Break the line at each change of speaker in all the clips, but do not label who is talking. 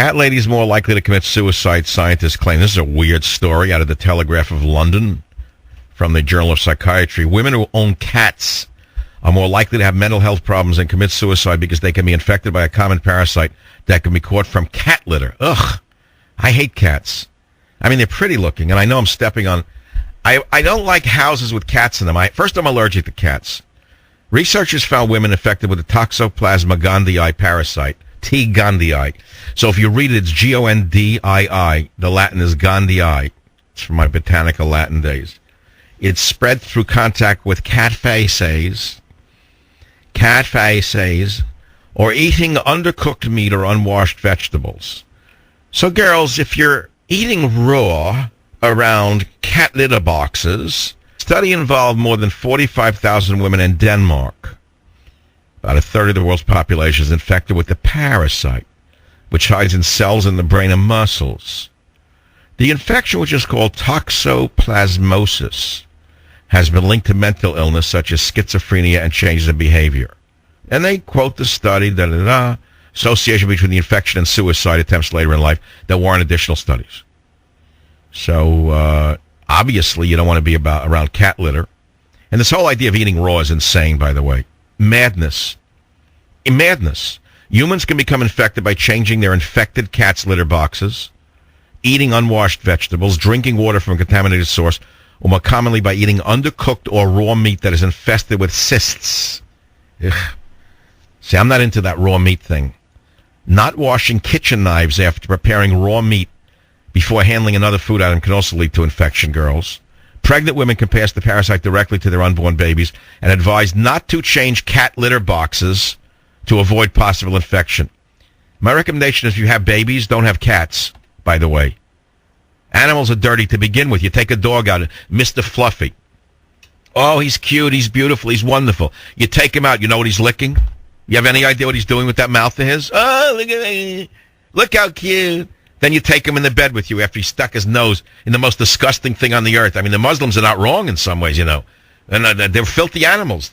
Cat ladies more likely to commit suicide, scientists claim. This is a weird story out of the Telegraph of London from the Journal of Psychiatry. Women who own cats are more likely to have mental health problems and commit suicide because they can be infected by a common parasite that can be caught from cat litter. Ugh. I hate cats. I mean, they're pretty looking, and I know I'm stepping on... I don't like houses with cats in them. First, I'm allergic to cats. Researchers found women infected with the Toxoplasma gondii parasite, T. gondii. So if you read it, it's Gondii. The Latin is gondii. It's from my botanical Latin days. It's spread through contact with cat feces, or eating undercooked meat or unwashed vegetables. So, girls, if you're eating raw around cat litter boxes, study involved more than 45,000 women in Denmark. About a third of the world's population is infected with the parasite, which hides in cells in the brain and muscles. The infection, which is called toxoplasmosis, has been linked to mental illness such as schizophrenia and changes in behavior. And they quote the study, association between the infection and suicide attempts later in life that warrant additional studies. So, obviously, you don't want to be around cat litter. And this whole idea of eating raw is insane, by the way. Madness. Madness. Humans can become infected by changing their infected cat's litter boxes, eating unwashed vegetables, drinking water from a contaminated source, or more commonly by eating undercooked or raw meat that is infested with cysts. Ugh. See, I'm not into that raw meat thing. Not washing kitchen knives after preparing raw meat before handling another food item can also lead to infection, girls. Pregnant women can pass the parasite directly to their unborn babies and advised not to change cat litter boxes to avoid possible infection. My recommendation is if you have babies, don't have cats, by the way. Animals are dirty to begin with. You take a dog out, Mr. Fluffy. Oh, he's cute, he's beautiful, he's wonderful. You take him out, you know what he's licking? You have any idea what he's doing with that mouth of his? Oh, look at me. Look how cute. Then you take him in the bed with you after he stuck his nose in the most disgusting thing on the earth. I mean, the Muslims are not wrong in some ways, you know. And they're filthy animals.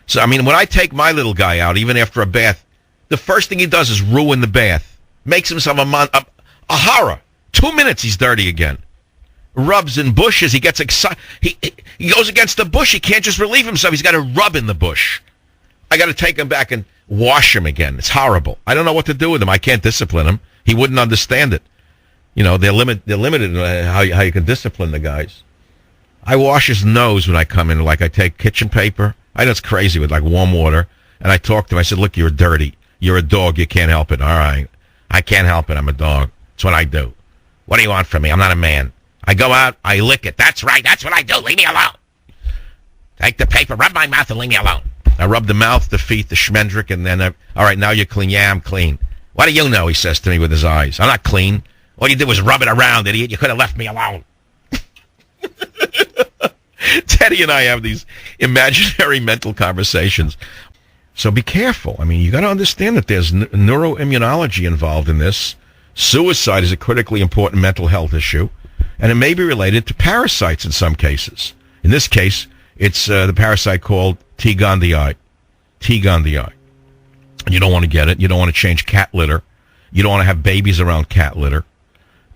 So, I mean, when I take my little guy out, even after a bath, the first thing he does is ruin the bath. Makes himself a horror. 2 minutes, he's dirty again. Rubs in bushes. He gets excited. He goes against the bush. He can't just relieve himself. He's got to rub in the bush. I got to take him back and wash him again. It's horrible. I don't know what to do with him. I can't discipline him. He wouldn't understand it. You know, they're limited in how you can discipline the guys. I wash his nose when I come in. Like I take kitchen paper. I know it's crazy with like warm water. And I talk to him. I said, look, you're dirty. You're a dog. You can't help it. All right. I can't help it. I'm a dog. That's what I do. What do you want from me? I'm not a man. I go out. I lick it. That's right. That's what I do. Leave me alone. Take the paper. Rub my mouth and leave me alone. I rub the mouth, the feet, the schmendrick, and then, all right, now you're clean. Yeah, I'm clean. What do you know, he says to me with his eyes. I'm not clean. All you did was rub it around, idiot. You could have left me alone. Teddy and I have these imaginary mental conversations. So be careful. I mean, you got to understand that there's neuroimmunology involved in this. Suicide is a critically important mental health issue, and it may be related to parasites in some cases. In this case, it's the parasite called T. gondii. T. gondii. You don't want to get it. You don't want to change cat litter. You don't want to have babies around cat litter.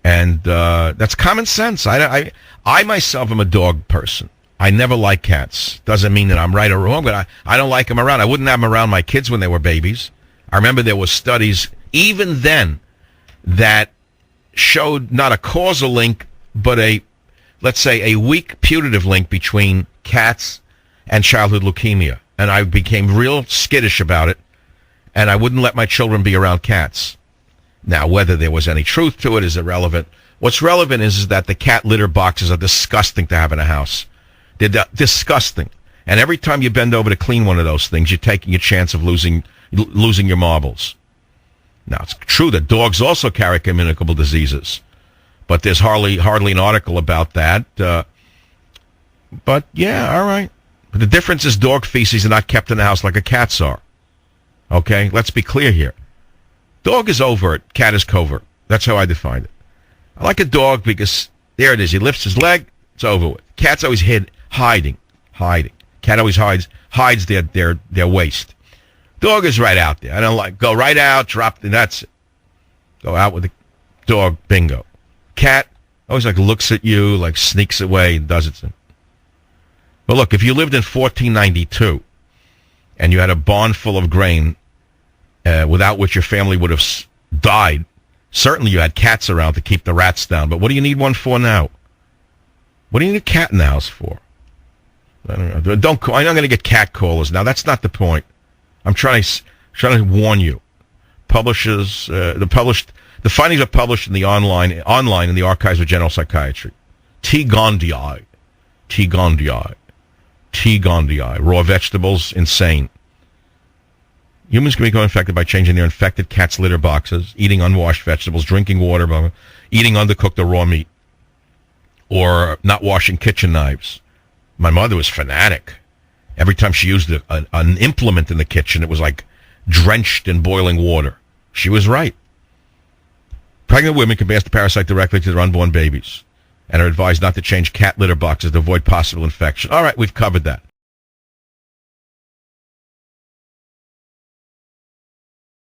And that's common sense. I myself am a dog person. I never like cats. Doesn't mean that I'm right or wrong, but I don't like them around. I wouldn't have them around my kids when they were babies. I remember there was studies even then that showed not a causal link, but let's say a weak putative link between cats and childhood leukemia. And I became real skittish about it, and I wouldn't let my children be around cats. Now, whether there was any truth to it is irrelevant. What's relevant is that the cat litter boxes are disgusting to have in a house. They're disgusting. And every time you bend over to clean one of those things, you're taking a chance of losing your marbles. Now, it's true that dogs also carry communicable diseases, but there's hardly an article about that. But, yeah, all right. But the difference is dog feces are not kept in the house like a cat's are. Okay? Let's be clear here. Dog is overt, cat is covert. That's how I define it. I like a dog because, there it is, he lifts his leg, it's over with. Cat's always hiding. Cat always hides their waist. Dog is right out there. I don't like, go right out, drop, and that's it. Go out with the dog, bingo. Cat always like looks at you, like sneaks away and does its thing. But look, if you lived in 1492 and you had a barn full of grain without which your family would have died, certainly you had cats around to keep the rats down. But what do you need one for now? What do you need a cat in the house for? I don't know. I'm not going to get cat callers now. That's not the point. I'm trying to warn you. The findings are published in the online in the Archives of General Psychiatry. T. gondii. Raw vegetables, insane. Humans can become infected by changing their infected cat's litter boxes, eating unwashed vegetables, drinking water, eating undercooked or raw meat, or not washing kitchen knives. My mother was fanatic. Every time she used an implement in the kitchen, it was like drenched in boiling water. She was right. Pregnant women can pass the parasite directly to their unborn babies and are advised not to change cat litter boxes to avoid possible infection. All right, we've covered that.